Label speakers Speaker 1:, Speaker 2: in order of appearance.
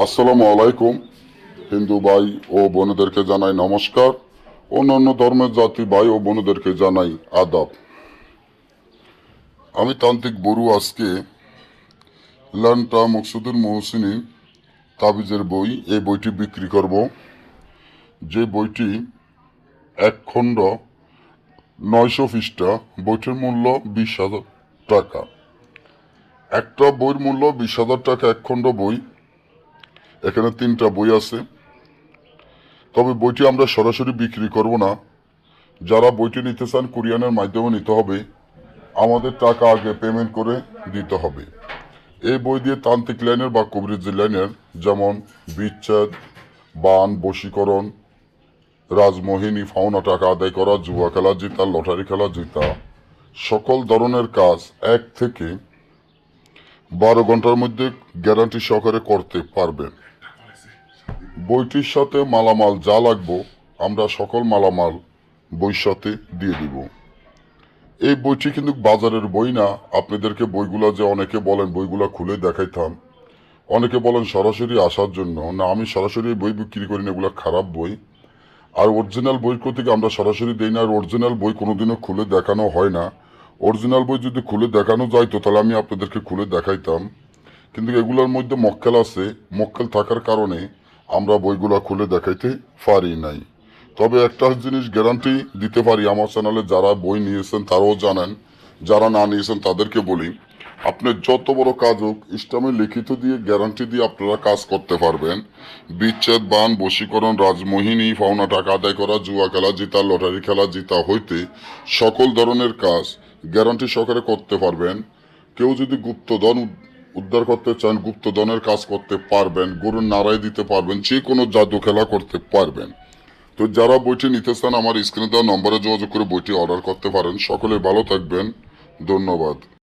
Speaker 1: আসসালামু আলাইকুম। হিন্দু ভাই ও বোনদেরকে জানাই নমস্কার। অন্যান্য ধর্মের জাতি ভাই ও বোনদেরকে জানাই আদাব। আমি তান্ত্রিক বড়ু আজকে লান্টা মকসুদুল মহসিনী তাবিজের বই এই বইটি বিক্রি করব। যে বইটি এক খণ্ড 900 পৃষ্ঠা। বইটির মূল্য 20,000 টাকা। একটা বইয়ের মূল্য 20,000 টাকা, এক খণ্ড বই। এখানে 3টা বই আছে। তবে বইটি আমরা সরাসরি বিক্রি করব না। যারা বইটি নিতে চান কুরিয়ানের মাধ্যমে নিতে হবে। আমাদের টাকা আগে পেমেন্ট করে দিতে হবে। এই বই দিয়ে তান্ত্রিক লাইনের বা কবিরাজি লাইনের, যেমন বিচ্ছেদ, বান, বশীকরণ, রাজমোহিনী, ফাওনা টাকা আদায় করা, জুয়া খেলা জিতা, লটারি খেলা জিতা, সকল ধরনের কাজ 1 থেকে 12 ঘন্টার মধ্যে গ্যারান্টি সহকারে করতে পারবেন। বইটির সাথে মালামাল যা লাগবে আমরা সকল মালামাল বইয়ের সাথে দিয়ে দিব। এই বইটি কিন্তু বাজারের বই না। আপনাদেরকে বইগুলা যে অনেকে বলেন বইগুলা খুলে দেখাইতাম, অনেকে বলেন সরাসরি আসার জন্য। না, আমি সরাসরি বই বিক্রি করি না, এগুলো খারাপ বই। আর অরিজিনাল বই থেকে আমরা সরাসরি দিই না। আর অরিজিনাল বই কোনোদিনও খুলে দেখানো হয় না। অরিজিনাল বই যদি খুলে দেখানো যাইতো তাহলে আমি আপনাদেরকে খুলে দেখাইতাম। কিন্তু এগুলোর মধ্যে মক্কেল আছে। মক্কেল থাকার কারণে আমরা বইগুলা খুলে দেখাইতে পারি নাই। তবে একটা জিনিস গ্যারান্টি দিতে পারি, আমার চ্যানেলে যারা বই নিয়েছেন তারাও জানেন, যারা না নিয়েছেন তাদেরকে বলি, আপনার যত বড় কাজ হোক ইসলামে লিখিত দিয়ে গ্যারান্টি দিয়ে আপনারা কাজ করতে পারবেন। বিচ্ছেদ, বান, বশীকরণ, রাজমোহিনী, ফাওনা টাকা আদায় করা, জুয়া খেলা জিতা, লটারি খেলা জিতা হইতে সকল ধরনের কাজ গ্যারান্টি সহকারে করতে পারবেন। কেউ যদি গুপ্তধন উদ্ধার করতে চান, গুপ্তধনের কাজ করতে পারবেন। গরুর নাড়াই দিতে পারবেন। যে কোনো জাদু খেলা করতে পারবেন। তো যারা বইটি নিতে চান আমার স্ক্রিনে দেওয়া নম্বরে যোগাযোগ করে বইটি অর্ডার করতে পারেন। সকলে ভালো থাকবেন। ধন্যবাদ।